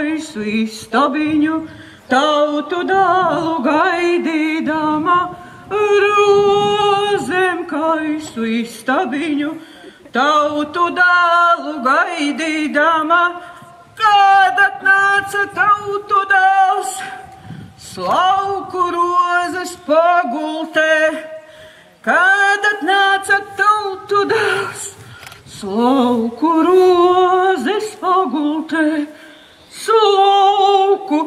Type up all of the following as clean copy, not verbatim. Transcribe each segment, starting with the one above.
kaisu istabiņu, tautu dālu gaidīdama, rozēm kaisu istabiņu, tautu dālu gaidīdama, kad atnāca tautu dāls, slauku rozes pagultē, kad atnāca tautu dāls, slauku rozes pagultē, slauku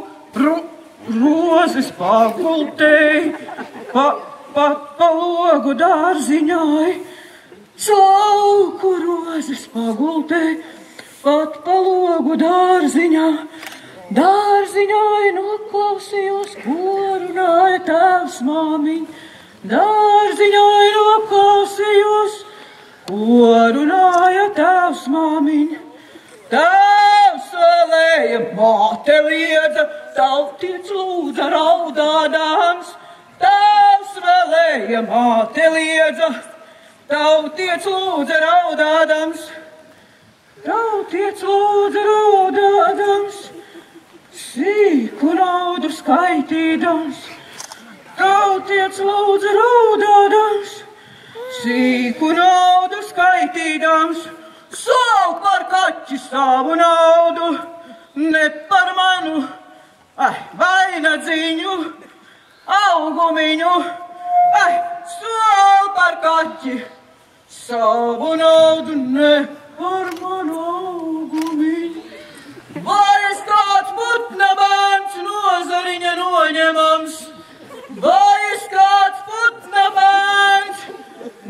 rozes pagultē, pa logu dārziņai, slauku rozes pagultē, pat pa logu dārziņā, dārziņai noklausījos, ko runāja tēvs māmiņ, dārziņai noklausījos, ko runāja tēvs māmiņ. Tēvs vēlēja, māte liedza, tautiec lūdza raudādāms. Tēvs vēlēja, māte liedza, tautiec lūdza raudādams. Tautiec lūdza raudādams, sīku naudu skaitīdams. Tautiec lūdza raudādams, sīku naudu skaitīdams. Savu par kaķi savu naudu, ne par manu, vainagdziņu, augumiņu. Savu par kaķi savu naudu, ne par manu augumiņu. Vai es kāds putna bērns nozariņa noņemams? Vai es kāds putna bērns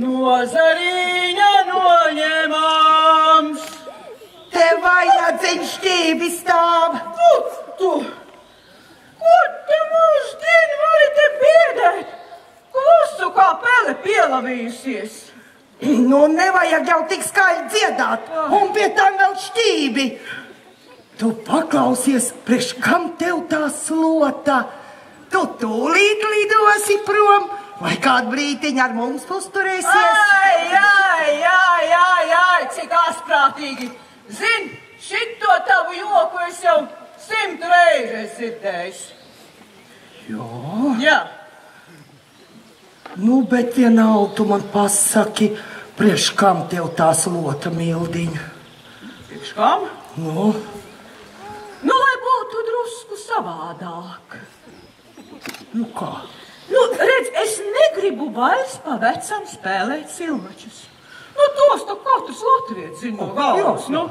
nozariņa noņemams? Te vajadzeņ šķīvi stāv. Tu, kur te mūždien vari te biedēt? Klusu kā pele pielavījusies. Nu, nevajag jau tik skaļi dziedāt, un pie tam vēl šķīvi. Tu paklausies, priekš kam tev tā slota? Tu tūlīt lidosi prom, vai kādu brītiņu ar mums uzturēsies? Ai, cik asprātīgi. Zini, šito tavu joku es jau 100 reizes dzirdējis. Jā. Nu, bet vienalga tu man pasaki, priekš kam tev tā slota, Mildiņa? Priekš kam? Nu, lai būtu drusku savādāk. Nu kā? Redz, es negribu vairs pa vecam spēlēt silvačus. Tos tu katrs latvietis zina no galvas. Jā.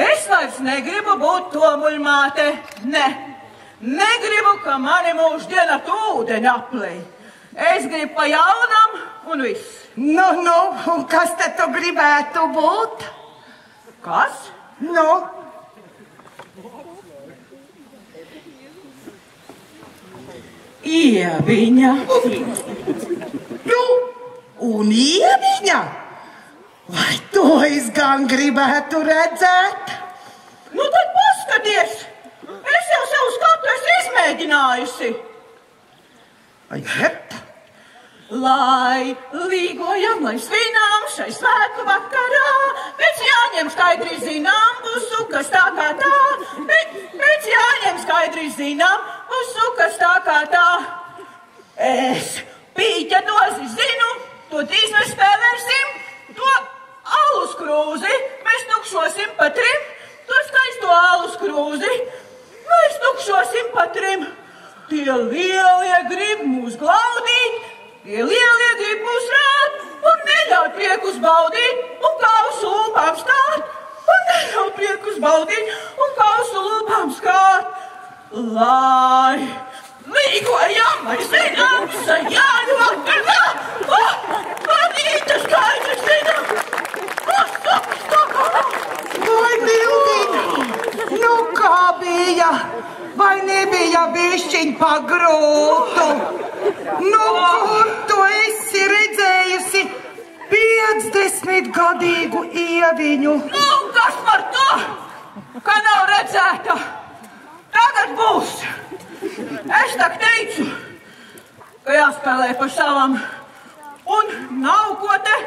Es vairs negribu būt tomuļmāte. Negribu, ka mani mūždien ar ūdeni aplej. Es gribu pa jaunam un viss. Nu, un kas te tu gribētu būt? Kas? Nu? Ieviņa. Un Ieviņa? Vai to es gan gribētu redzēt? Tad paskaties. Es jau savu skatu esmu izmēģinājusi. Aiet. Lai līgojam, lai svinām šai svētku vakarā, pēc jāņem skaidri zinām pusu, kas tā kā tā, pēc jāņem skaidri zinām pusu, kas tā kā tā. Es pīķa dozi zinu, to drīz mēs spēlēsim, to alus krūzi mēs tukšosim pa 3, to skaisto alus krūzi mēs tukšosim pa 3. Tie lielie grib mūs glaudīt, tie lielie grib mūs rāt, un neļaut priekus baudīt, un kausu lūpām skāt, un neļaut priekus baudīt, un kausu lūpām skāt. Lai līgojam, lai zinām, sajāņu vakarā, vadītas skaidrs zinām, Vai, Mildiņa, nu kā bija? Vai nebija bišķiņ pagrūtu? Nu, kur tu esi redzējusi 50-gadīgu Ieviņu? Kas par to, ka nav redzēta? Tagad būs. Es tak teicu, ka jāspēlē pa savam. Un nav ko te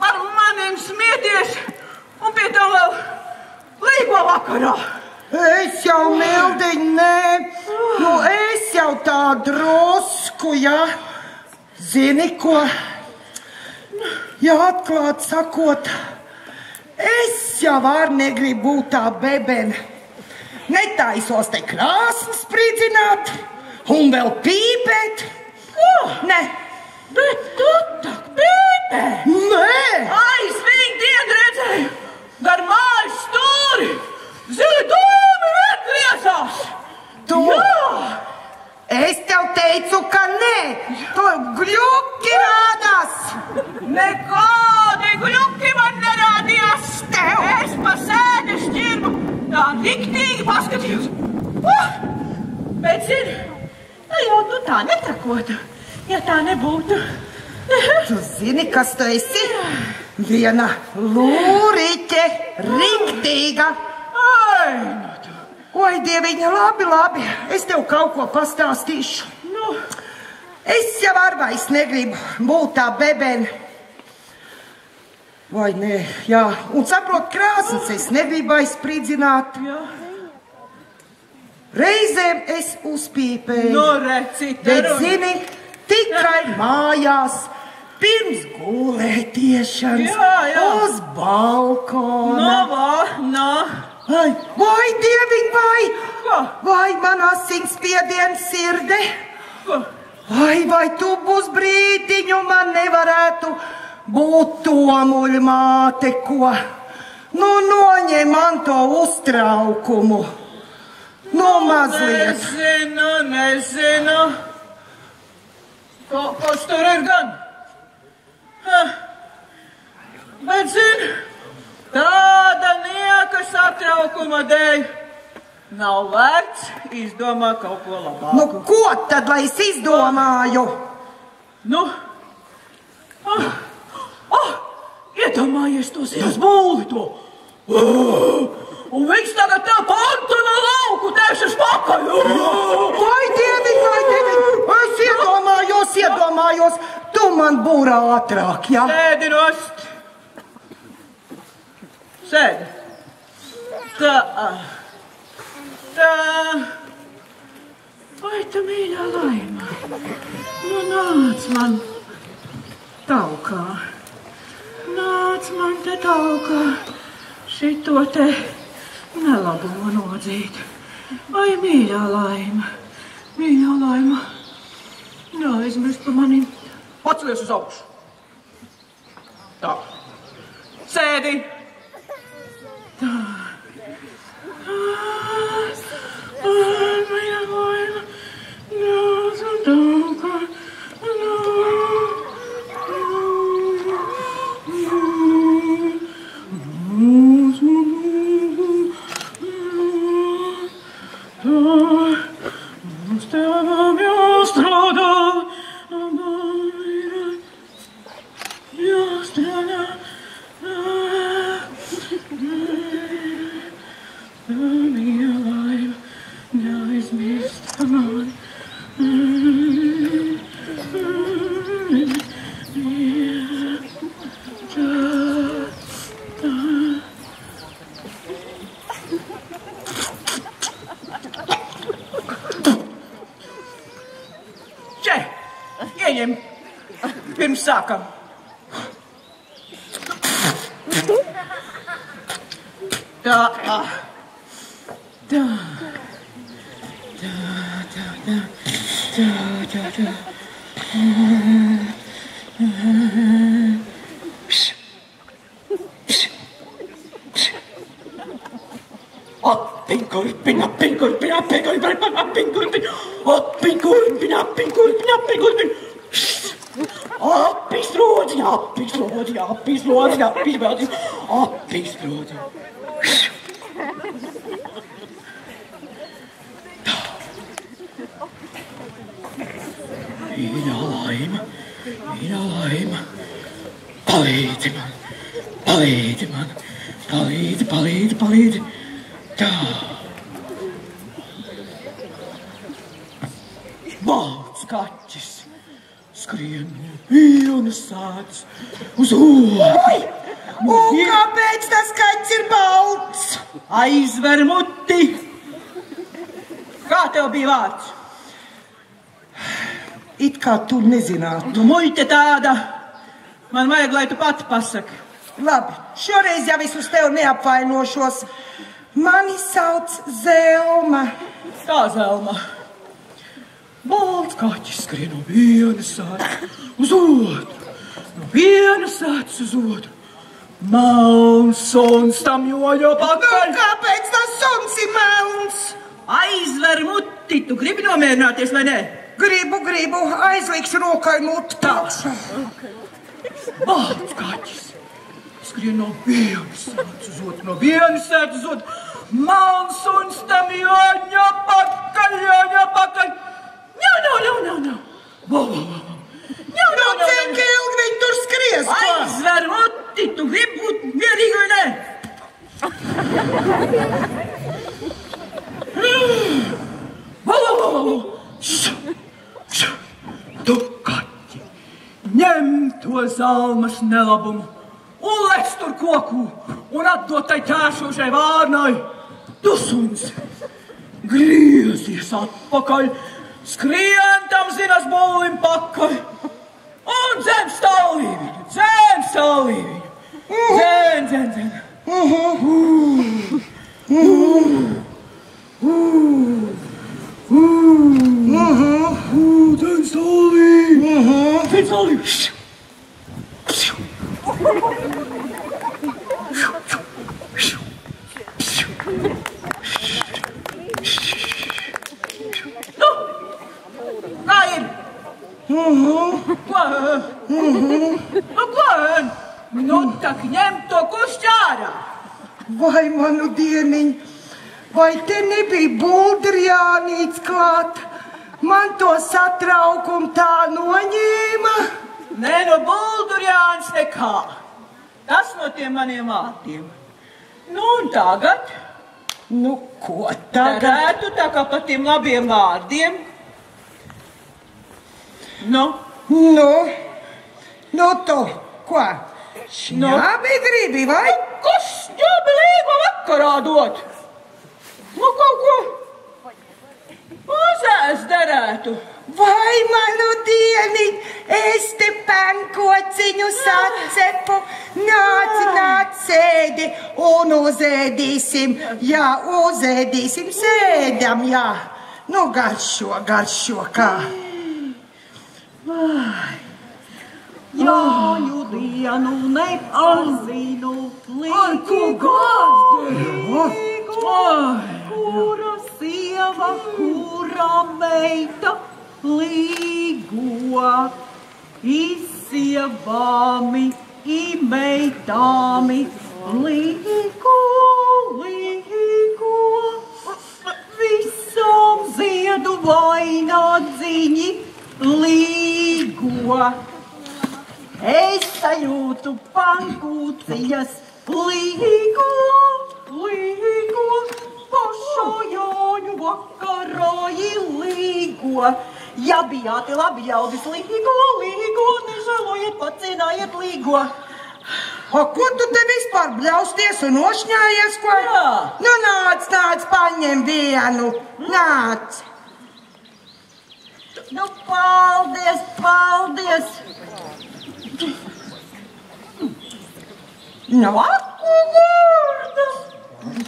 par maniem smieties. Un pie tam vēl līgo vakarā. Es jau, Mildiņ, nē. Nu, es jau tā drusku, ja. Zini, ko? Ja atklāt sakot, es jau arī negribu būt tā bebene. Netaisos te krāsnes spridzināt un vēl pīpēt. Ne, bet tu tak pīpē. Nē. Aizvīgi dienu redzēju, gar mājas stūri. Zili dūmi vien griezās. Tu? Jā. Es tev teicu, ka nē. Tu gļuki rādās. Nekādi gļuki man nerādījās. Es pa sēdes šķirbu tā riktīgi paskatījos. Bet zini, jau nu tā netrakotu, ja tā nebūtu. Tu zini, kas tu esi? Viena lūriķe, riktīga. Ai, nu tu. Oi, Dieviņa, labi, es tev kaut ko pastāstīšu. Nu. Es jau ar vairs negribu būt tā bebene. Vai nē, jā, un saprot, krāsnes es negribu aizspridzināt. Jā. Reizēm es uzpīpēju. Nu, reci, bet zini, tikai mājās, pirms gulētiešanas, Jā. uz balkona. Vai, Dieviņ, vai man asinsspiediens sirdē? Vai tu būs brīdiņu man nevarētu būt tomuļ māte, ko? Nu, noņem man to uztraukumu. Nu, mazliet. Nezinu. Kas tur ir gan? Bet zini, tāda nieka satraukuma dēļ nav vērts izdomāt kaut ko labāku. Nu, ko tad, lai es izdomāju? Nu, iedomājies to sienas būli to. Un viņš tagad tā Antona lauku tēšas pakaļ. Vai, Dieviņ, es iedomājos, tu man būrā ātrāk, jā? Sēdi nost. Sēdi. Tā. Vai tu mīļā Laima? Nu, nāc man taukā. Nāc man te taukā. Šito te nelabumu nodzīt. Vai mīļā Laima? Mīļā Laima. Neaizmirst par manim. Atcelies uz augšu. Tā. Sēdi. Tā. Mīļā Laima. Nāc man taukā. Mums tevam jāstrādā, jāstrādā, mīļā Laima, neaizmirst par mani. Ieņem, pirms sākam. Tā. Appiņkurpiņ. Appislodzi. Mīļā Laima, palīdzi man, palīdzi. Tā. Balts kaķis skrien no vienas sētas uz otru. Un kāpēc tas skaits ir balts? Aizver muti. Kā tev bija vārds? It kā tu nezinātu. Nu, muļte tāda. Man vajag, lai tu pati pasaki. Labi, šoreiz jau es uz tevi neapvainošos. Mani sauc Zelma. Kā Zelma? Balts kaķis skrien no vienas sātas uz otru. No vienas sātas uz otru. Melns suns tam jojo pakaļ. Nu, kāpēc tas suns ir melns? Aizver muti. Tu gribi nomierināties, vai ne? Gribu, aizlikšu rokai muti tākšā. Balts kaķis skrien no vienas sātas uz otru, no vienas sātas uz otru. Melns suns tam jojo pakaļ. Ņau. Nu, cik ilgi viņi tur skries? Aizver muti, tu gribi būt mierīgi vai ne? Tu, kaķi, ņem to Zelmas nelabumu un lec tur koku un atdod tai ķēršošai vārnai. Tu, suns, griezies atpakaļ, skrien tam zinas būlim pakaļ un dzem stāvlīviņu. Dzen. Dzen stāvlīviņu. Kā ir? Nu, tak ņem to kušķārā. Vai manu dieniņ, vai te nebija Buldrijānīts klāt? Man to satraukumu tā noņēma. Nē, no Buldrijāns nekā. Tas no tiem maniem vārdiem. Nu, un tagad? Nu, ko tagad? Darētu tā kā pa tiem labiem vārdiem. Nu, tu, ko? Šņābi gribi, vai? Kas šņābi līgo vakarā dot? Nu, kaut ko uzēst derētu. Vai manu dieniņ, es te pankociņu sacepu, nāc, sēdi un uzēdīsim, sēdam, jā. Nu, garšo, kā? Jāņu dienu nepazinu līgo, kura sieva, kura meita līgo, izsievāmi, imeitāmi, līgo, visam ziedu vainādziņi līgo. Es sajūtu pankūciņas līgo, pašā Jāņu vakarā līgo. Ja bijāti labi jaudis līgo, nežēlojiet, pacienājiet līgo. O, ko tu te vispār bļausties un nošņājies, ko? Jā. Nu, nāc, paņem vienu, nāc. Nu, paldies. Nu, Aku gurdas.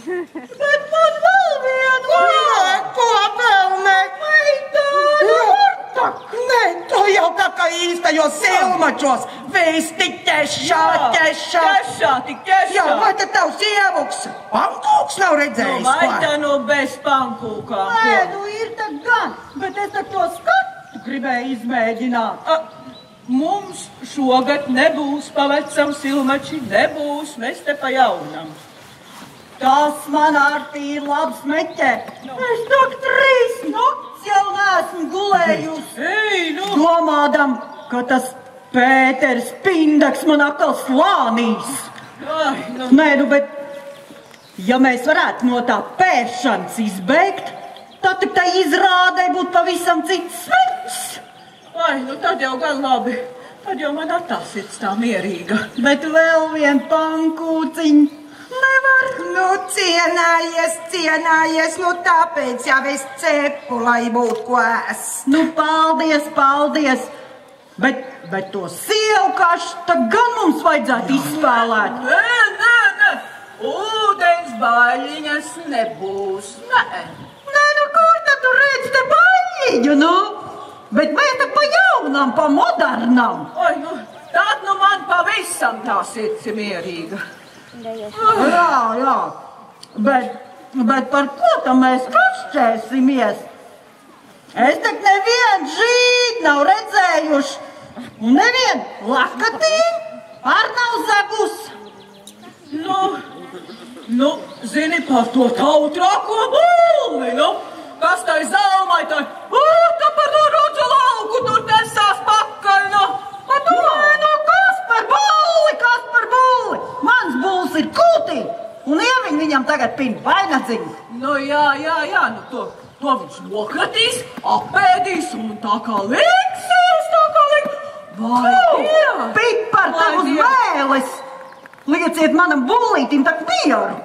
Bet man vēl vienu. Ko pelnē? Meitāna. Nē, tu jau tā kā īstajos silmačos. Visti ķešā. Tik ķešā. Jā, vai tad tavs ievuks pankūks nav redzējis? Vai tā nu bez pankūkām? Nē, nu ir tad gan, bet es ar to skatu gribēju izmēģināt. Mums šogad nebūs pavecam silmači, nebūs, mēs te pa jaunam. Tas man ārtī ir labs meķē. Es tak 3 nakts jau neesmu gulējusi. Domādam, ka tas Pēters Pindaks man atkal slānīs. Nē, nu, bet ja mēs varētu no tā pēršanas izbeigt, tad tai izrādē būtu pavisam cits sveiks. Nu tad jau gan labi. Tad jau man attās sirds tā mierīga. Bet vēl vien pankūciņ. Nevar. Nu, cienājies, nu tāpēc jau es cepu, lai būtu ko ēst. Nu, paldies. Bet to sievkašta gan mums vajadzētu izspēlēt. Nē. Ūdens baļiņas nebūs. Nē, nu kur tad tu redz te baļiņu, nu? Bet mēs te pa jaunam, pa modernam. Oi, nu, tad nu man pavisam tā sirds ir mierīga. Jā. Bet par ko tam mēs kašķēsimies? Es tak nevienu žīd nav redzējuši. Un nevienu lakatīnu ar nav zagus. Nu, zini par to tavu trako bulli, nu? Kas tai zalmai tai? Tā par to roģa lauku tur nesās pakaļ, nu? Kas par bulli? Mans bulls ir kūtī. Un ieviņ viņam tagad pin vainadziņu. Nu, jā, nu to viņš nokratīs, apēdīs un tā kā liksies. Vai, Pipar, tev uz mēles! Lieciet manam bullītim tak mieru!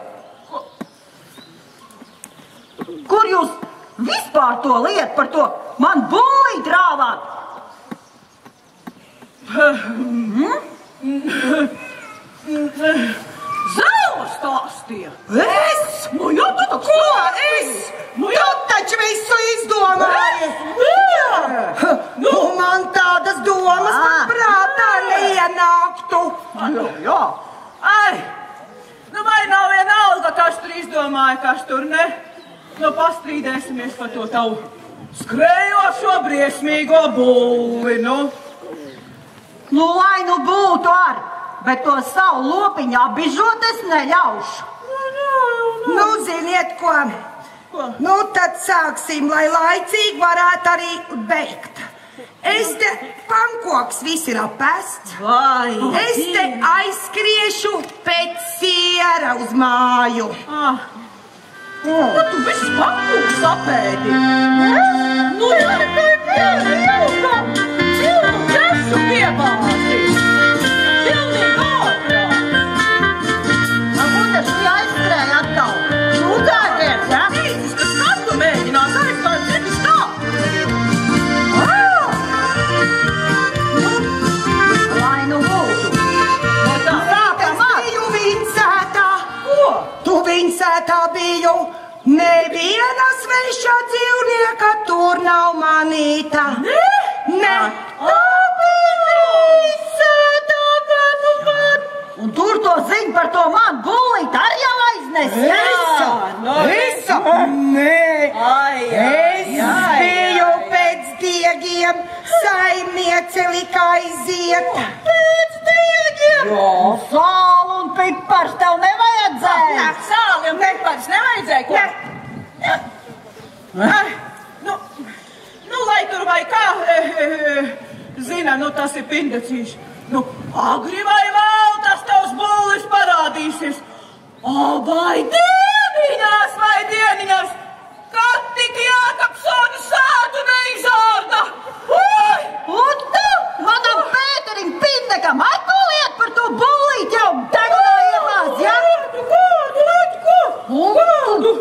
Kur jūs vispār to lietu par to man bullīt rāvāt? Zelma stāstīja! Es? Nu, jā, tu Ko es? Tu taču visu izdomāji! Nu, man tādas domas pat prātā neienāktu. Jā. Ai, nu vai nav vienalga, kas tur izdomāja, kas tur ne? Nu, pastrīdēsimies par to tavu skrējošo briesmīgo bulli, nu. Nu, lai nu būtu ar, bet to savu lopiņu apbižot es neļaušu. Nu, ziniet ko? Nu, tad sāksim, lai laicīgi varētu arī beigt. Es te pankoks viss ir apēsts. Vai? Es te aizskriešu pēc siera uz māju. Nu, tu visus pankokus apēdi. Nu, jā, cilvēku ķešu piebāzi. Pilnīgi ātrā. Varbūt es šī aizskrēju atkal. Lūdzēties, ja? Nīcis, kas katru mēģinās aizstāt citus tā. Lai nu būtu. Es biju Vincētā. Ko? Tu Vincētā biju. Neviena sveša dzīvnieka tur nav manīta. Ne? Un tur to ziņ par to man bullīt arī jau aiznes. Visa? Nē. Es biju pēc diegiem, saimniece lika aiziet. Pēc diegiem? Jā, sāli un pipars tev nevajadzēja. Jā, sāli un pipars nevajadzēja, ko? Nu, lai tur vai kā, zina, nu tas ir pindecīši. Nu, agri vai vēl tas tavs bullis parādīsies. Vai dieniņās, kad tik Jākapsoni sātu neizārda. Un tu manam Pēterim Pindekam atkuliet par to bullīt jau tagad ielās, ja? Kādu?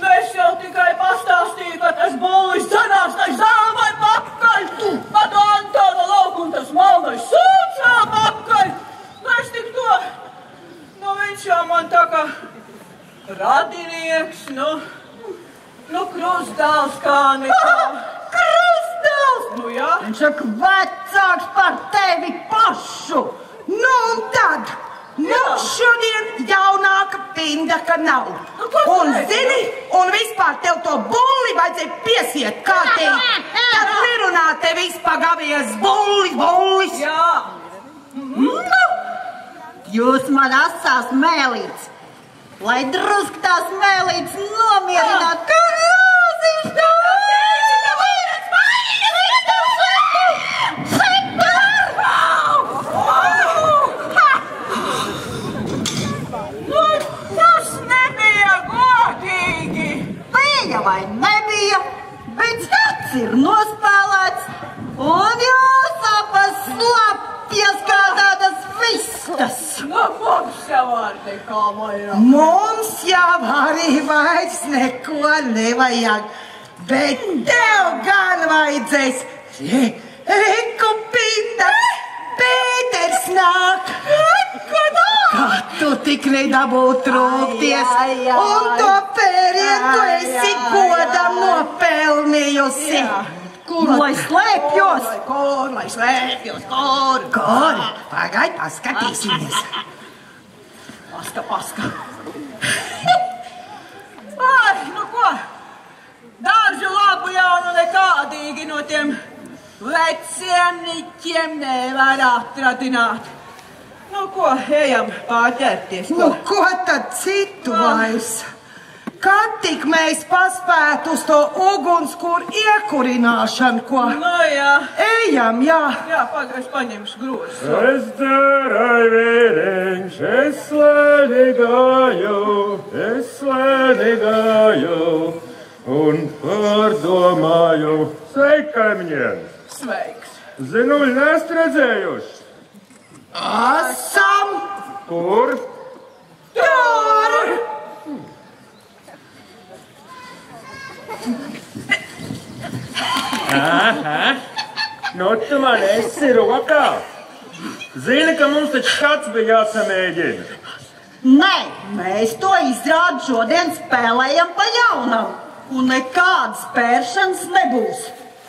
Nu, es jau tikai pastāstīju, ka tas bullis cenās tai zāmai pakaļ. Pa to Antona lauku un tas malnais sūcā pakaļ. Nu, es tik to, nu, viņš jau man tā kā radinieks, nu, krustdāls kā nekā. Krustdāls! Nu, jā. Viņš saka vecāks par tevi pašu. Nu, un tad, šodien jaunāka Pindeka nav. Un zini, un vispār tev to bulli vajadzēja piesiet kārtīgi. Tad nerunā te vispagavies bullis. Jā. Jūs man asās mēlīts. Lai drusku tās mēlītes nomierināt, ka rāzīšu tev! Tas nebija godīgi. Bija vai nebija, bet skats ir nospēlēts. nekā vairāk. Mums jau arī vairs neko nevajag, bet tev gan vajadzēs. Reku Pinda, Pēters nāk. Kā tu tik nedabūtu trūkties, un to pērienu tu esi godam nopelnījusi. Kur lai slēpjos? Kur lai slēpjos, kur? Kur? Pagaid, paskatīsimies. Paska. Ai, nu ko? Dārzu labu jau nu nekādīgi no tiem veciem niķiem nevar atradināt. Nu ko, ejam pārķerties. Nu, ko tad citu vairs? Kad tik mēs paspētu uz to ugunskura iekurināšanu, ko? Nu jā. Ejam, jā. Jā, es paņemšu grozu. Es dzērai vīriņš, es slēni gāju, un pārdomāju. Sveiki, kaimiņiem! Sveiks. Zinuļi neesat redzējuši? Esam Kur? tur! Nu, tu man esi rokā. Zini, ka mums taču kāds bija jāsamēģina. Nē, mēs to izrādi šodien spēlējam pa jaunam. Un nekādas pēršanas nebūs.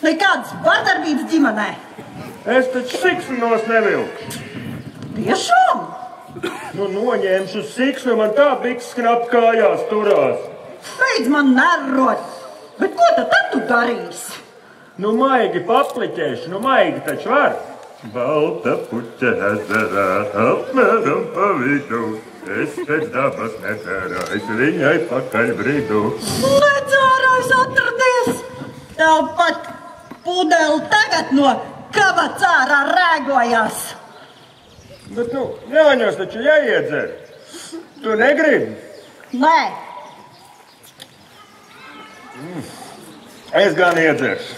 Nekādas vardarbības ģimenē. Es taču siksnos nevilku. Tiešām? Nu, noņemšu siksnu, man tā biks knap kājās turās. Beidz man nerrot. Bet ko tad tu darīsi? Nu, maigi papliķēšu, nu, maigi taču var. Balta puķa ezerā, apmēram pa vidu. Es pēc dabas necērājs, viņai pakaļ bridu. Necārājs atradies! Tev pat pudeli tagad no kabacārā rēgojās. Bet, nu, jāņos taču jāiedzer. Tu negribi? Nē, Es gan iedzeršu.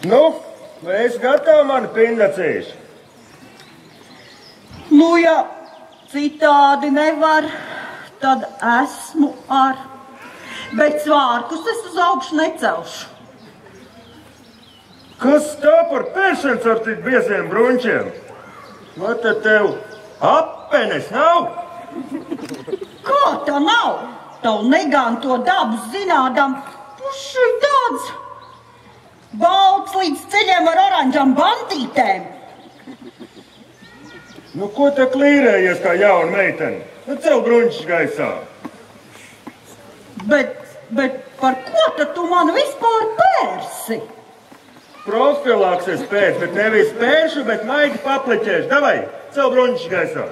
Nu, vai es gatavu mani pindacīšu? nu ja citādi nevar, tad esmu ar. Bet svārkus es uz augšu necelšu. Kas tā par pēršanas ar tik bieziem bruņķiem? Vai tad tev apenes nav? Kā tā nav? Tavu neganto dabu zinādam, puši tāds balts līdz ceļiem ar oranžām bantītēm. Nu, ko te klīrējies kā jauna meitene? Nu, cel bruņķis gaisā. Bet par ko tad tu man vispār pērsi? Profilakses pēc, bet nevis pēršu, bet maigi papliķēšu. Davai, cel bruņķis gaisā.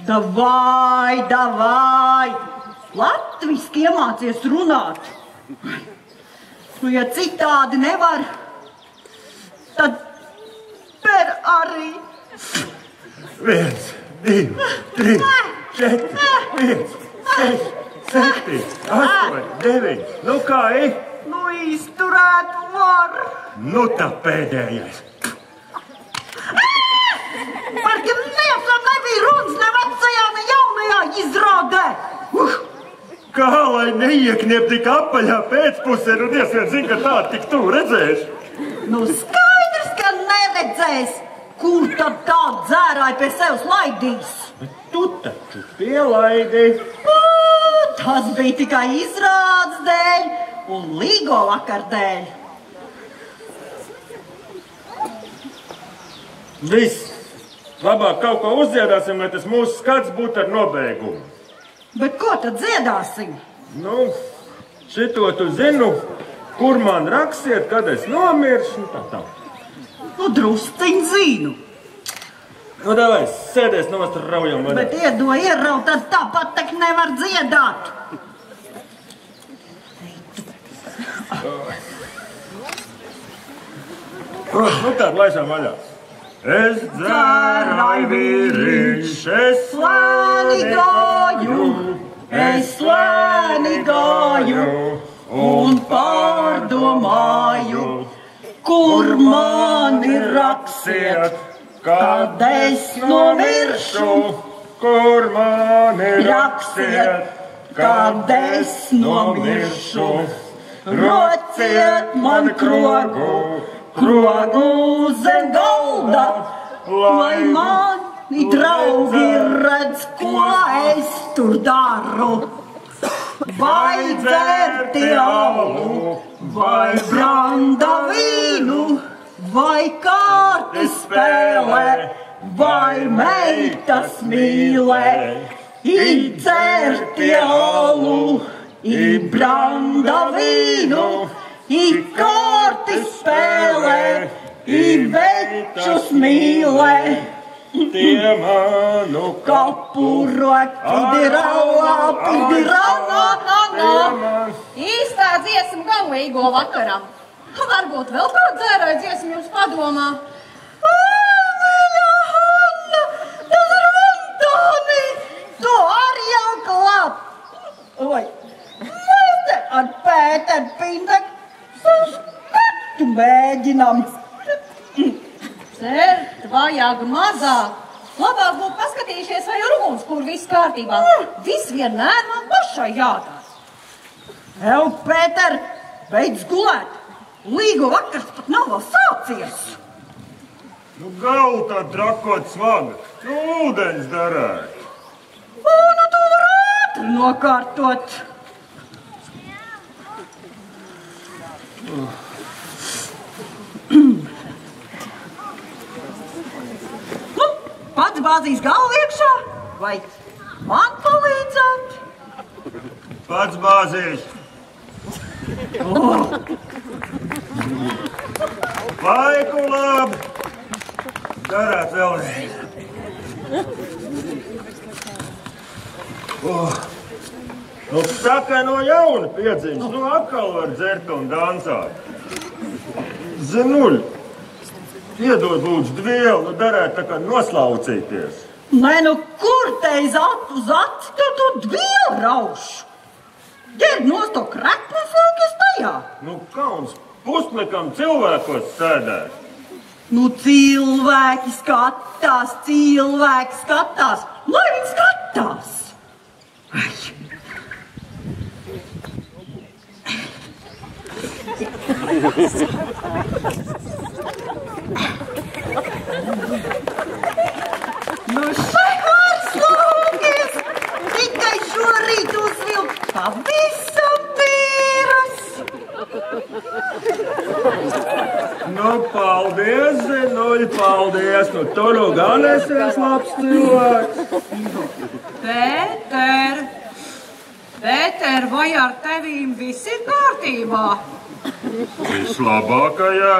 Davai! Latviski iemācies runāt. Nu, ja citādi nevar, tad per arī. 1, 2, 3, 4, 5, 6, 7, 8, 9. Nu kā ir? Nu, izturēt var. Nu tā pēdējais. Par kam nebija runas ne vecajā, ne jaunajā izrādē. Kā lai neiekniep tik apaļā pēcpusē, nu diezgan zin, ka tā tik tu redzēšu. Nu, skaidrs, ka neredzēs. Kur tad tā dzērāja pie sevis laidīs? Tu taču pielaidi. Tas bija tikai izrādes dēļ un līgo vakar dēļ. Viss. Labāk kaut ko uzdziedāsim, lai tas mūsu skats būtu ar nobeigumu. Bet ko tad dziedāsim? Nu, šito tu zinu, kur man raksiet, kad es nomiršu, tā. Nu, drusciņ zinu. Nu, davai, sēdies nost raujam vaļā. Bet ieraut, tad tāpat tak nevar dziedāt. Nu, tād laisām vaļā. Es dzērai vīriņš, es Slēni gāju un pārdomāju, kur mani raksiet, kad es nomiršu. kur mani Raksiet, kad es nomiršu. Rociet man krogu, krogu zem galda, lai mani draugi redz, ko es tur daru. Vai dzerti alu, vai branda vīnu, vai kārti spēlē, vai meitas mīlē. I dzerti alu, I branda vīnu, I kārti spēlē, I večus mīlē. Tie manu Kapurot, pidirala. Īstā dziesma galīgo vakaram. Varbūt vēl kāda dzērāja dziesma jums padomā. Mīļā Hanna, tas ir Antoni, tu arī jau klāt. Oi, mēs te ar Pēteru Pindeku saskatu mēģinām. Cert vajag mazāk. Labāk būtu paskatījušies, vai ir ugunskura viss kārtībā. Viss vienmēr man pašai jādara. Ev, Pēter, beidz gulēt. Līgo vakars pat nav vēl sācies. Nu, galtā drakot smaga. Nu, ūdens darēt. Nu, tu var ātri nokārtot. Pats bāzīs galvu iekšā, vai man palīdzēt? Pats bāzīšu. Laiku labi. Darāt vēlreiz. Nu, saka no jauna piedziņas. Nu, atkal var dzert un dansāt. Zinuļ. Iedod lūdzu dvielu, nu darēt tā kā noslaucīties. Nē, nu kur teiz atu uz aci, tu dvielu raušu? Ģērb nost to kreklu un slaukies tajā. Nu, kauns puslikam cilvēkos sēdēt. Nu, cilvēki skatās, lai viņi skatās. Ai. Nu, šeit slaukies, tikai šorīt uzvilkt pavisam tīras. Nu, paldies, Zinuļ, paldies. Nu, tu nu gan esies labs cilvēks. Pēter, vai ar tevīm viss ir kārtībā? Vislabākajā.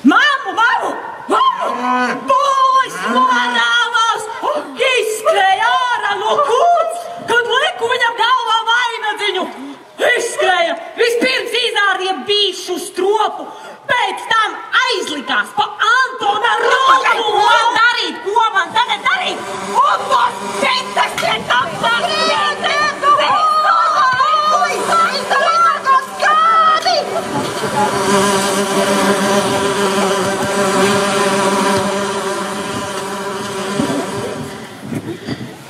Māmu! Bolis manāvās! Izskrēja ārā no kūts, kad lieku viņam galvā vainadziņu! Izskrēja! Vispirms izārīja bīšu stropu, pēc tam aizlikās pa Antona roku! Ko darīt? Ko man tagad darīt? Un tos citas cietām pārēdēt! Aizdarīt kādi!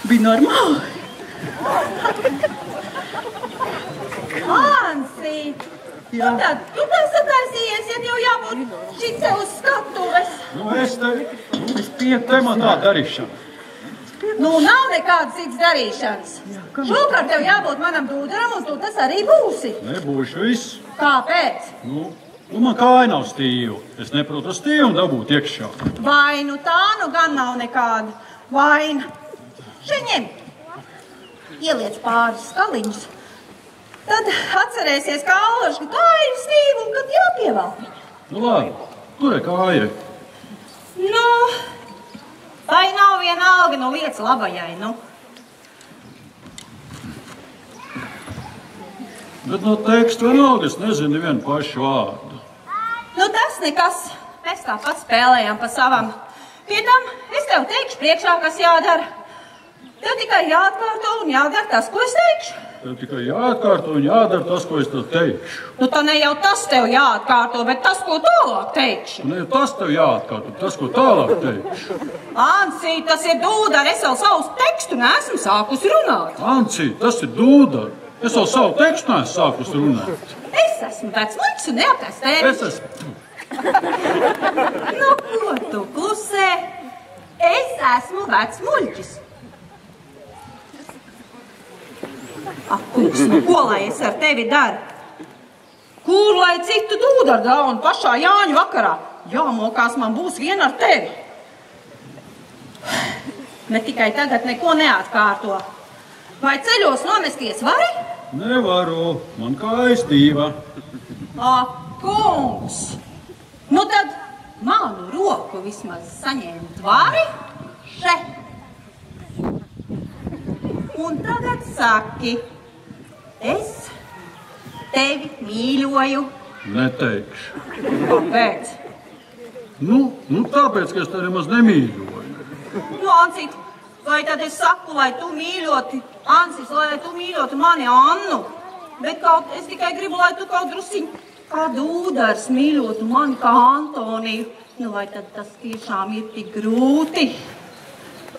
Bija normāli. Hansi, tu tā sataisījies, ja tev jābūt šit sev uz skatuves. Nu, es pie tematā darīšanu. Nu, nav nekādas cits darīšanas. Šokar tev jābūt manam dūderam, un tu tas arī būsi. Nebūšu viss. Kāpēc? Nu, man kāja nav stīva. Es neprotu stīvu un dabūt iekšā. Vainu tā nu gan nav nekāda vaina. Šeņem, ieliec pāris skaliņus. Tad atcerēsies, kā Allaža tā ir stīva un kad jāpievelk viņa. Nu, labi, tur ir kāja. Nu, vai nav vienalga no lietas labajai, nu? Bet no teksta vienalga es nezinu vienu pašu vārdu. Nu, tas nekas. Mēs tāpat spēlējām pa savam. Pie tam es tev teikšu priekšā, kas jādara. Tev tikai jāatkārto un jādara tas, ko es teikšu. Tev tikai jāatkārto un jādara tas, ko es tev teikšu. Nu, tā ne jau tas tev jāatkārto, bet tas, ko tālāk teikšu. Ne jau tas tev jāatkārto, tas, ko tālāk teikšu. Ansī, tas ir dūdar, es vēl savus tekstu neesmu sākusi runāt. Ansī, tas ir dūdar. Es vēl savu tekstu neesmu sākusi runāt. Es esmu tāds muļķis un neaptās tevi. Es esmu. Nu, ko tu klusē? Es esmu vecs muļķis. Kungs, nu ko lai es ar tevi daru? Kur lai citu dūdar daunu pašā Jāņu vakarā? Jāmokās man būs viena ar tevi. Ne tikai tagad neko neatkārto. Vai ceļos nomesties vari? Nevaru, man kāja stīva. Kungs, nu tad manu roku vismaz saņemt vari? Še. Un tagad saki, es tevi mīļoju. Neteikšu. Kāpēc? Nu, tāpēc, ka es tevi nemaz nemīļoju. Nu, Ancīt, vai tad es saku, lai tu mīļoti, Ancis, lai tu mīļoti mani Annu? Bet es tikai gribu, lai tu kaut drusiņ kā dūdars mīļotu mani kā Antoniju. Nu, vai tad tas tiešām ir tik grūti?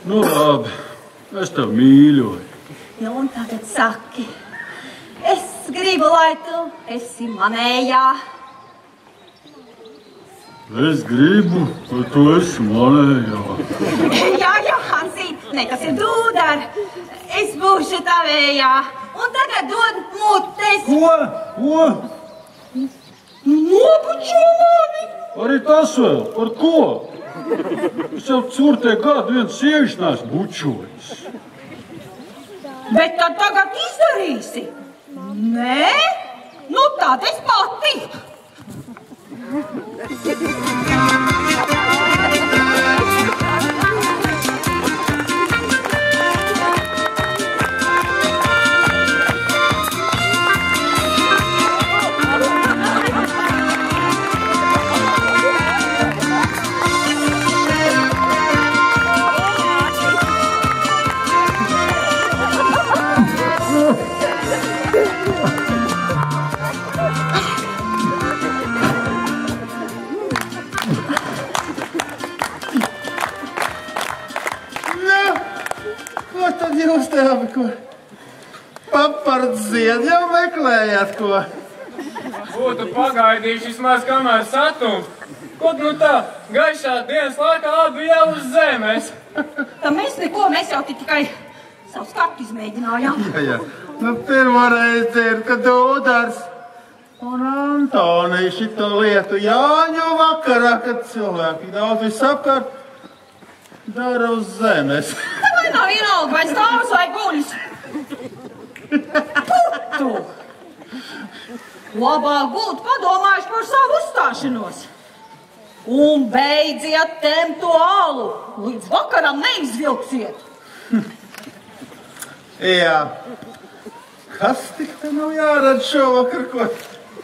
Nu, labi, es tevi mīļoju. Nu, un tagad saki, es gribu, lai tu esi manējā. Es gribu, lai tu esi manējā. Jā, Hansīt, ne, tas ir dūdar. Es būšu tavējā. Un tagad dod mutes. Ko? Nobučo mani. Arī tas vēl, par ko? Es jau curtie gadu viens sievišķi neesmu bučojis. Bet tad tagad izdarīsi? Nē? Nu tad es pati. Jūs te abi, ko papards zied jau meklējāt, ko? Būtu pagaidījuši vismaz kamēr satums. Ko nu tā, gaišā dienas laikā abi jau uz zemes. Tā mēs neko, mēs jau tikai savu skatu izmēģinājām. Jā. Nu, pirmo reizi ir, ka dūdars un Antonija šito lietu Jāņu vakarā, kad cilvēki daudz visapkārt dara uz zemes. Vai nav vienalga, vai stāvs vai guļas? Putu! Labāk būtu padomājuši par savu uzstāšanos. Un beidziet temt to alu, līdz vakaram neizvilksiet. Jā. Kas tik te nav jārada šovakar, ko?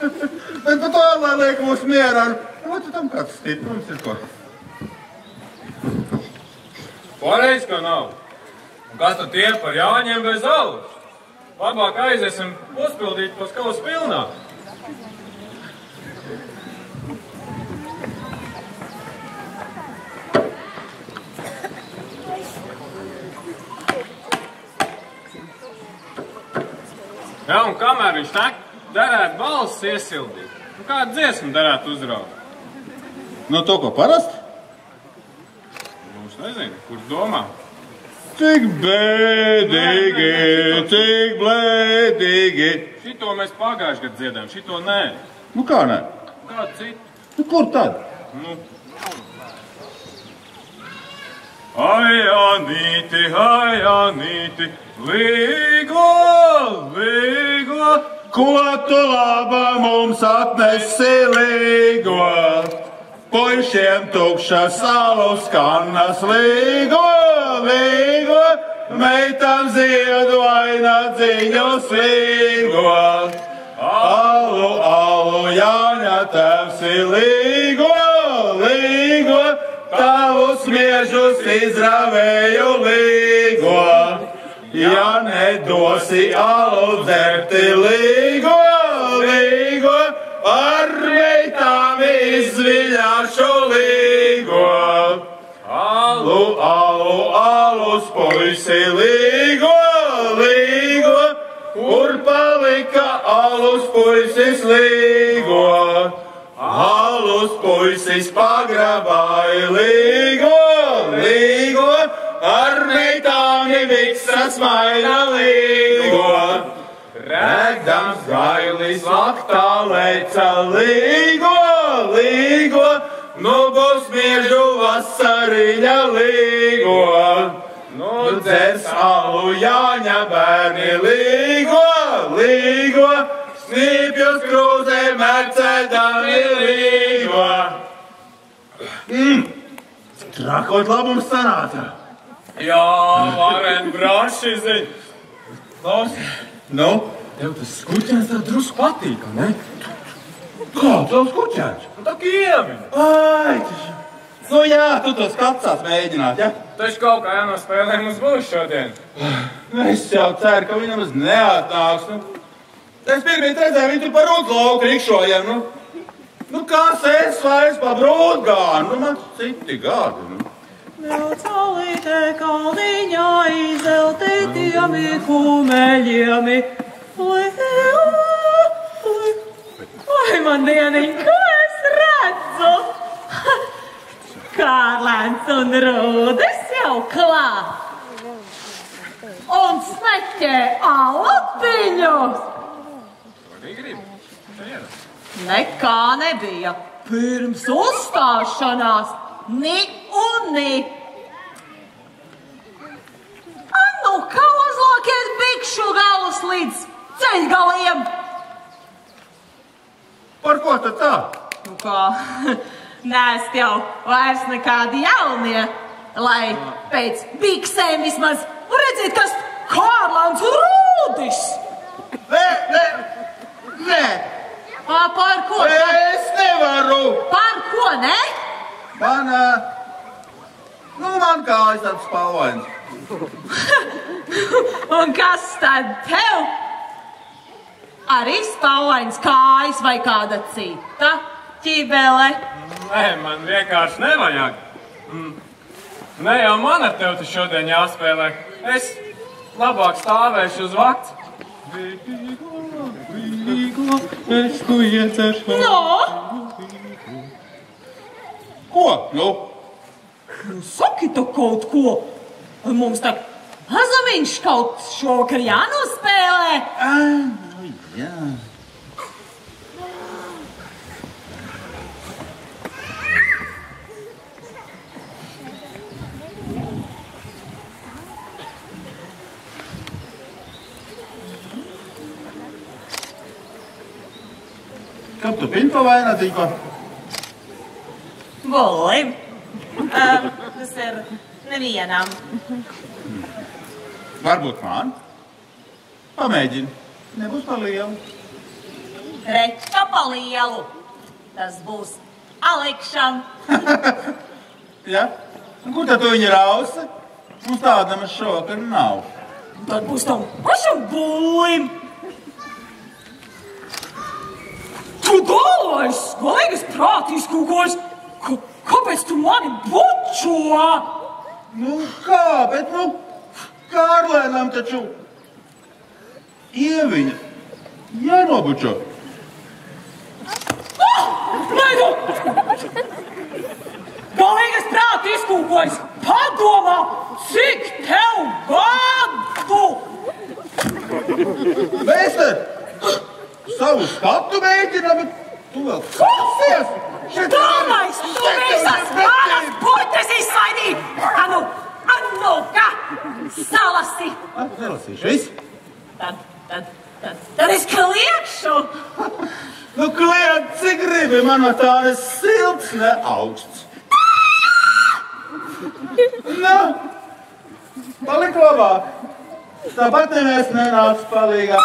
Bet pat ālē liek mūs mierā. Vai tu tam kāds stiprums ir, ko? Pareiz, ka nav. Un kas tad tie par Jāņiem bez alus? Labāk aiziesim uzpildīt tos kavas pilnā. Jā, un kamēr viņš tak, derētu balsis iesildīt. Un kādu dziesmu derētu uzraugt? Nu, to, ko parasti? Mums nezinu, kurš domā. Cik bēdīgi, cik blēdīgi. Šito mēs pagājuši gadu dziedām, šito nē. Nu, kā nē? Kādu citu? Nu, kur tad? Nu. Ai, Anīti, līgo, līgo. Ko tu labā mums atnesi līgo? Puišiem tukšas alus kannas līgo, līgo. Meitam ziedu ainadziņus līgo. Alu, alu, Jāņa tevs ir līgo, līgo. Tavus miežus izravēju līgo. ja nedosi alu dzerti līgo, līgo, ar meitām izviļāšu līgo. Alu, alu, alus, puisi, līgo, līgo, kur palika alus puisis līgo. Alus puisis pagrabāja līgo, līgo, ar meitām viksas maina līgo. Rēdams gailis vaktā leica līgo, līgo, nu būs miežu vasariņa līgo. Nu dzers alu Jāņa bērni līgo, līgo, snīpjus krūzē mercedami līgo. Trakot labums sanāca. Jā, varen braši ziņ. Nu? Tev tas skuķēns tā drusku patīk, ne? Kā, tev skuķēns? Tā kiemi. Ai, nu jā, tu to skatās mēģināt, ja? Taču kaut kā jānospēlē mums būs šodien. Es jau ceru, ka viņam uz neatnāks, nu. Es pirmīt redzēju, viņi tur par rūtlauku rikšojam, nu. Nu, kas es vairs pa brūtgānu, nu, man citi gadi, nu. Nelcalīte kalniņā izeltītiem kumeļiem. Vai man dieniņ, ko es redzu? Kārlēns un Rūdis jau klāt. Un smeķē alapiņu. Nekā nebija. Pirms uzstāšanās ni un ni. Nu, kā uzlākiet bikšu galus līdz ceļgaliem? Par ko tad tā? Nu kā, neesat jau vairs nekādi jaunie, lai pēc biksēm vismaz redziet, kas Kārlēns un Rūdis. Nē. Par ko? Es nevaru. Par ko, ne? Man kājas tāds spalvains. Un kas tad tev? Arī spalvains kājas vai kāda cita ķībele? Nē, man vienkārši nevajag. Ne jau man ar tev te šodien jāspēlē. Es labāk stāvēšu uz vakts. Es tu iedzeršu. No? Ko? Nu? Saki tu kaut ko. Mums tā mazumiņš kaut šovakar jānospēlē. Jā. Kam tu pinto vainadīgo? Bullim. Tas ir nevienam. Varbūt man? Pamēģini. Nebūs par lielu. Reča pa lielu. Tas būs Alekšam. Ja? Un kur tad tu viņa rausi? Mums tāda mēs šovakar nav. Tad būs tam pašam Bullim. Tu dolais, galīgas prātīs kaut ko's. Kāpēc tu mani bučo? Nu kā, bet Kārlēnam taču ieviņa jānobučo. Naidu! Galīgas prātīs kaut ko's. Padomā, cik tev gadu! Mēster, savu skatu mēģina, bet tu vēl klausies! Domājs, tu visas manas puķes izsvaidīji! Anu, kā? Salasi! Nelasīšu, viss? Tad es kliekšu! Nu, kliet, cik gribi, man no tā ne silts, ne augsts. Nu, palik labāk. Tāpat neviens nenāc palīgā.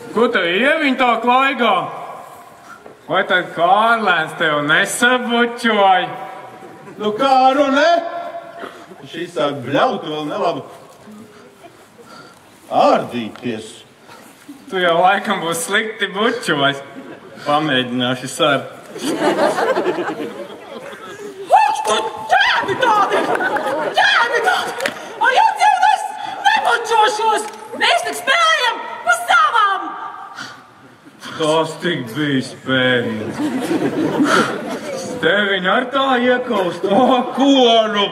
Ko tev ieviņ tā klaigā? Vai tad Kārlēns tev nesabučoja? Nu, Kāru, ne? Šī sāk bļaut vēl nelabi ārdīties. Tu jau laikam būs slikti bučos. Pamēģināšu sar. Ķēmi tādi! Ar jums es nebučošos! Mēs tik spēlējam pa savām! Tas tik bija spējams. Teviņu ar tā iekaust. Ko nu?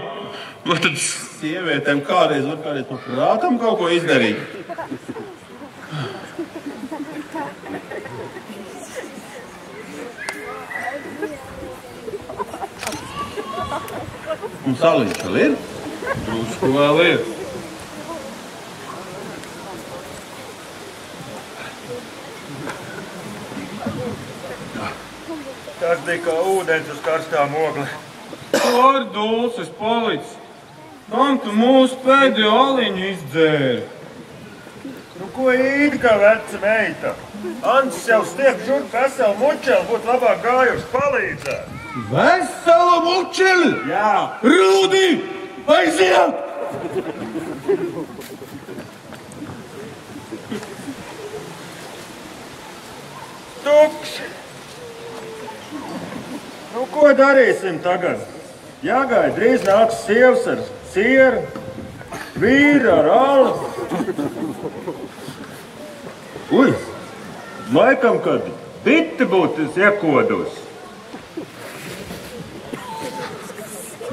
Vai tad sievietēm kādreiz pa prātam kaut ko izdarīt? Un saliņš vēl ir? Drusku vēl ir. Tas bija kā ūdens uz karstām ogli. Ar dulces palicis. Kam tu mūsu pēdējo aliņu izdzēri? Nu, ko īdi kā veca meita? Ancis jau stiep žurp veselu mučeli, būtu labāk gājuši palīdzēt. Veselu mučeli? Jā. Rūdī! Aiziet! Tukši! Nu, ko darīsim tagad? Jāgaida, drīz nāks sievas ar sieru, vīri ar alu. Uj, laikam, kad bite būtu iekodus.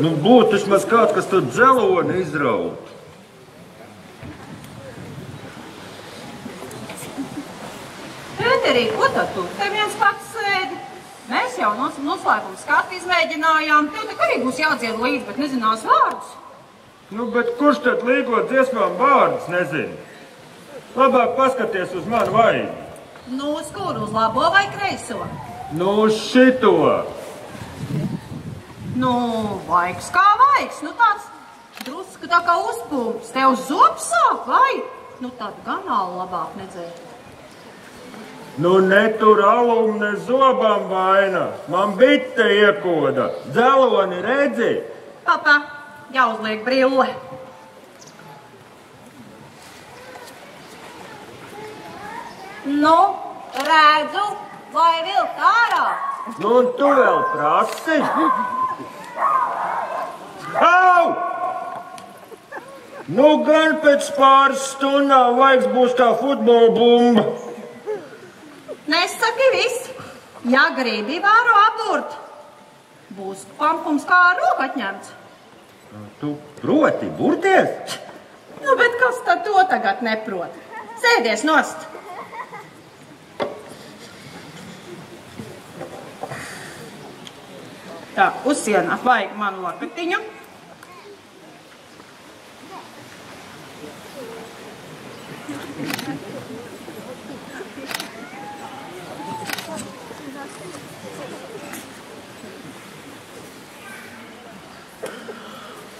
Nu, būtu vismaz kāds, kas tur dzeloni izraut. Pēterī, ko tad tu? Te viens pats sēdi. Mēs jau noslēpumu skatu izmēģinājām. Tev tak arī būs jādzied līdzi, bet nezinās vārdus. Nu, bet kurš tad līgo dziesmām vārdus nezina? Labāk paskaties uz manu vaigu. Nu, uz kuru? Uz labo vai kreiso? Nu, uz šito. Nu, vaigs kā vaigs. Nu, tāds drusku tā kā uzpumps. Tev zobs sāk, vai? Nu, tad gan alu labāk nedzēt. Nu, ne tur alum, ne zobam vaina. Man bite iekoda. Dzeloni redzi? Papa, jāuzliek brille. Nu, redzu, vai vilkt ārā? Nu, un tu vēl prasi? Au! Nu, gan pēc pāris stundām vaigs būs kā futbola bumba. Nesaki viss. Ja gribi varu apdurt, būs pampums kā roka atņemts. Tu proti burties? Nu, bet kas tad to tagad neprot? Sēdies nost. Tā, uz sienā vajag manu lakatiņu.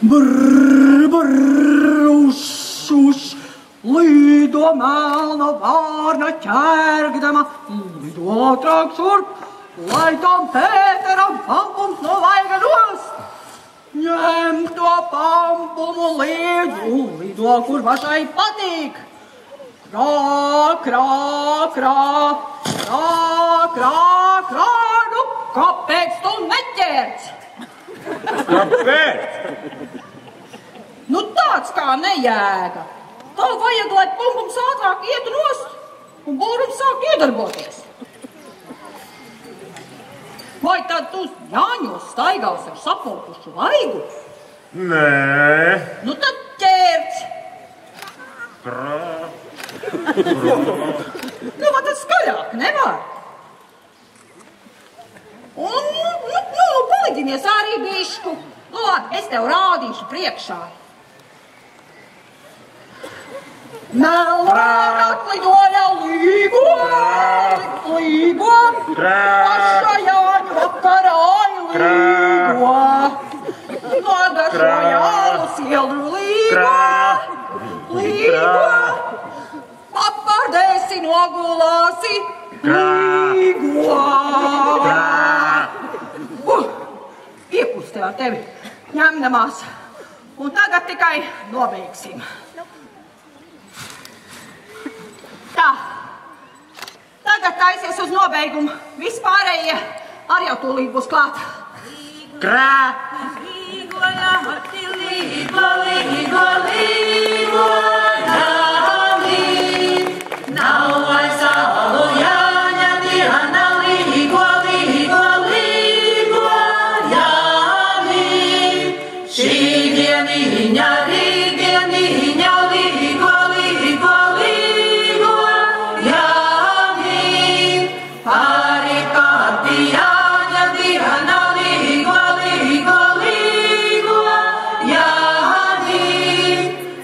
Brr, brr, uš, lido melna vārna ķērgdama, lido ātrāk šurp, lai tam Pēteram pampums no vaiga nost. Ņem to pampumu līdzi, lido, kur pašai patīk. Krā, krā, krā, krā, krā, krā, nu, kāpēc tu neķērts? Kāpēc? Nu, tāds kā nejēga. Tev vajag, lai pumpums ātrāk ietu nost un būrums sāk iedarboties. Vai tad tu Jāņos staigās ar sapulpušu vaigu? Nē. Nu, tad ķērts. Krā. Nu, vai tad skaļāk nevar? Nu, paliģinies arī bišku. Nu, labi, es tev rādīšu priekšā. Melnā atlidoja līgo, paša Jāņu vakarā līgo. Nogašoja alus ielu līgo, apardēsi nogulāsi līgo. ar tevi ņemdamās. Un tagad tikai nobeigsim. Tā. Tagad taisies uz nobeigumu. Vispārējie arī jau tūlīt būs klāt. Krā! Līgo, jāti, līgo, līgo, līgo, jāni. Nav vairs alu jāņa, diena, līgo, līgo, līgo, jāni. Šī dieniņa, rītdieniņa, līgo, līgo, līgo, jāni. Pāri kādi jāņa, diena, līgo, līgo, līgo, jāni.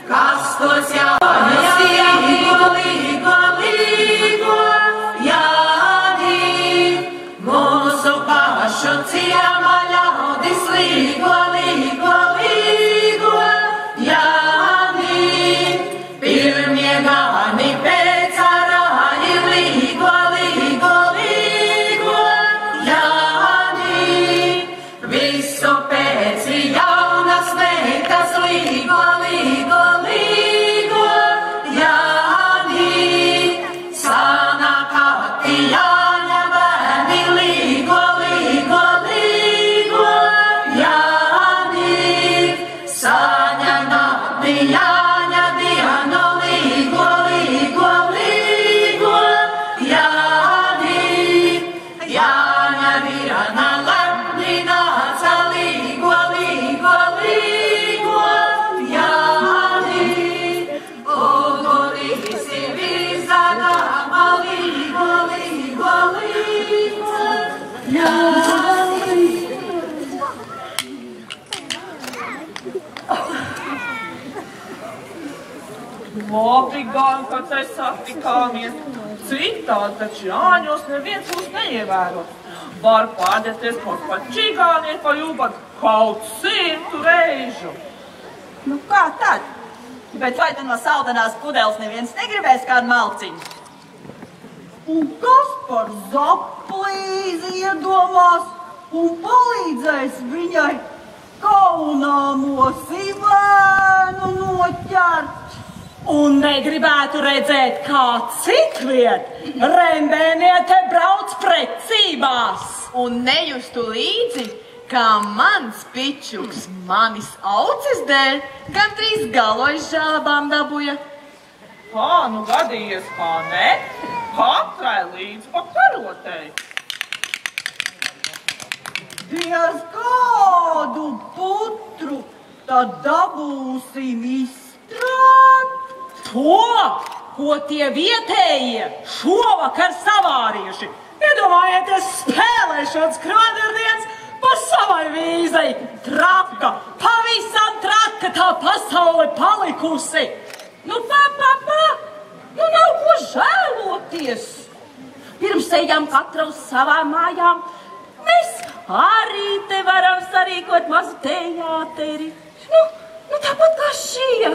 Kas tos jāņa, līgo, līgo, līgo, jāni. Mūsu pašu ciema ļaudis līgo, līgo, līgo, jāni. Pirmie gani pēc arāji līgo, līgo, līgo, jāni. Visu pēc jaunas meitas līgo, līgo, līgo, jāni. Sanākati jāņa bērni līgo, līgo, līgo, jāni. Saņemati jāņa dienu līgo, līgo, līgo, jāni. Jāņa diena lemni nāca līgo, līgo, līgo, jāni. Ugurīsi vizanāma līgo, līgo, līgo, jāni. Labi gan, kad te satikāmies. Citādi taču Jāņos neviens mūs neievēro. Var pārģēties kaut pa čigāniem, pa jūbat kaut 100 reižu. Nu kā tad? Bet vai te no saldanās pudeles neviens negribēs kādu malciņu? Un kas par zaplīzi iedomās un palīdzēs viņai kaunāmo sivēnu noķert? Un negribētu redzēt, kā citviet rembēniete brauc precībās. Un nejustu līdzi, kā mans pičuks manis auces dēļ gandrīz galojas žālabām dabūja. Kā nu gadījies, kā ne? Katrai līdz pa karotei. Diez kādu putru tad dabūsim izstrāt. To, ko tie vietējie šovakar savārījuši. Iedomājieties spēlēšanas krodardienas pa savai vīzei. Traka, pavisam traka tā pasaule palikusi. Nu, pa, nu nav ko žēloties. Pirms ejam katra uz savām mājām, mēs arī te varam sarīkot mazu teāteri. Nu tāpat kā šie.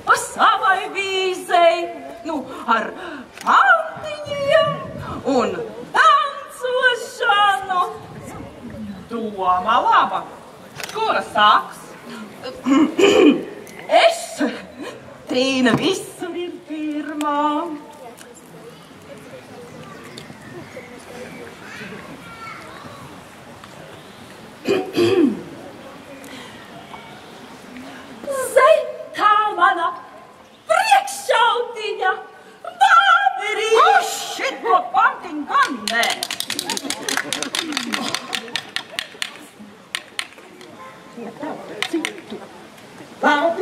Pa savai vīzei, ar pantiņiem un tancošanu. Doma laba. Kura sāks? Es, Trīna, visur ir pirmā. Zeitā mana priekšautiņa, bāberī! Šito pantiņu gan nē.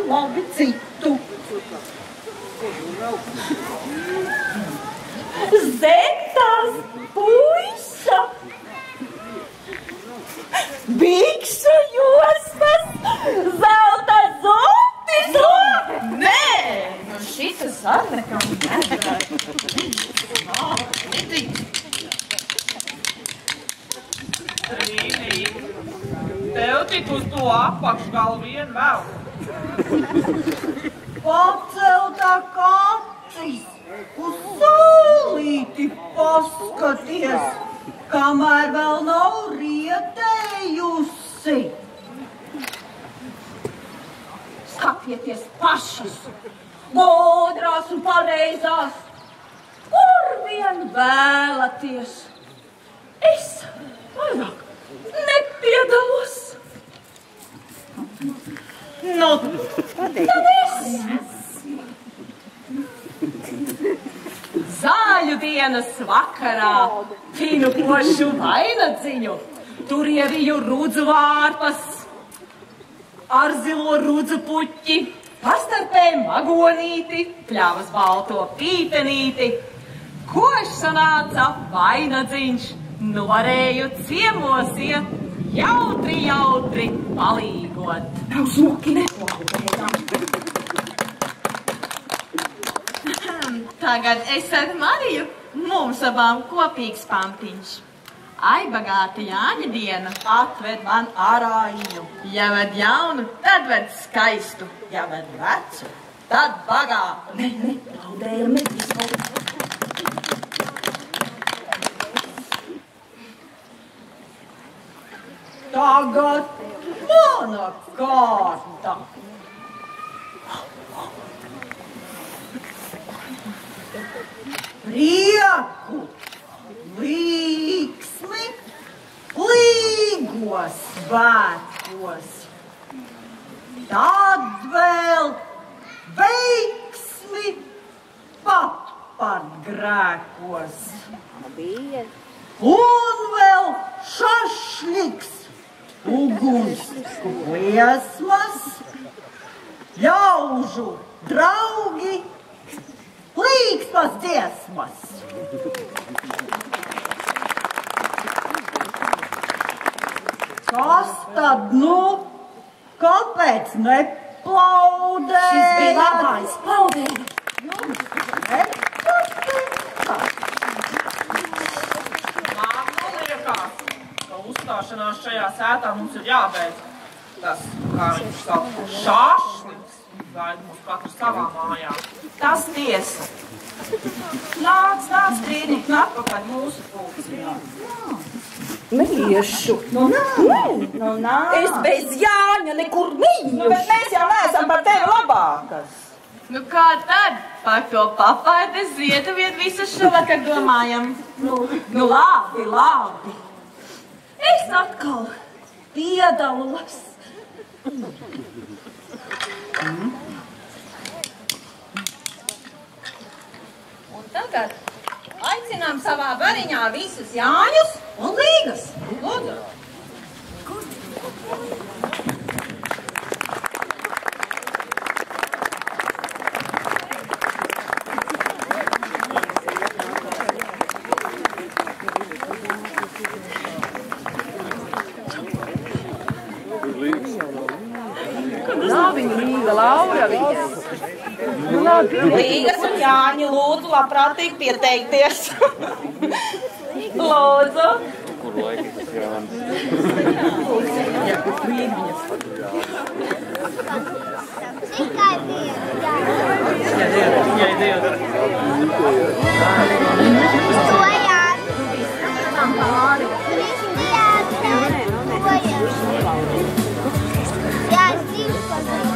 Labi, citu. Zeitās puiša, bikšu jostas, zelta zotis. Nē, nu šitas ar nekam nedarētu. Trīnī, tev tik uz to apakšgalu vien vēl. Paceltā kacis, uz saulīti paskaties, kamēr vēl nav rietējusi. pašas, gudrās un pareizās, kur vien vēlaties. Es vairāk nepiedalos. Nu, tad es. Zāļu dienas vakarā pinu pošu vainadziņu, tur ieviju rudzu vārpas, ar zilo rudzu puķi, pastarpē magonīti, pļavas balto pīpenīti. Koš sanāca vainadziņš, nu varēju ciemos iet, jautri, jautri palīgot. Nav smuki neklāpējām. Tagad es ar Mariju, mums abām kopīgs pantiņš. Ai, bagāta Jāņa diena. Atved man ārājiņu. Ja ved jaunu, tad ved skaistu. Ja ved vecu, tad bagātu. Ne, laudējam, nedrīkst. Tagad mana kārta. Prieku, līksmi, līgos svētkos. Tad vēl veiksmi pat grēkos. Un vēl šašliks, uguns liesmas, ļaužu draugi, līksmas dziesmas. Kas tad, nu, kāpēc neplaudē? Šis bija labājs, plaudēja. Man liekas, ka uzstāšanās šajā sētā mums ir jābeidz. Tas, kā viņš saka, šašliks, gaida mūs katru savā mājā. Tas tiesa. Nāc, strīdīt, atpakaļ mūsu pulciņā. Miešu. Nu, nā. Es bez Jāņa nekur neiešu. Nu, bet mēs jau neesam par tevi labākas. Nu kā tad? Par to papaidu ziedu vien visu šovakar domājam. Nu, labi. Es atkal piedalos. Un tagad aicinām savā bariņā visus Jāņus un Līgas. Lūdzu. Līgas un Jāņi, lūdzu, labprātīgi pieteikties. Lūdzu. Kur laiki tas Jānis? Tikai divi. Jā, es gribu pazīt.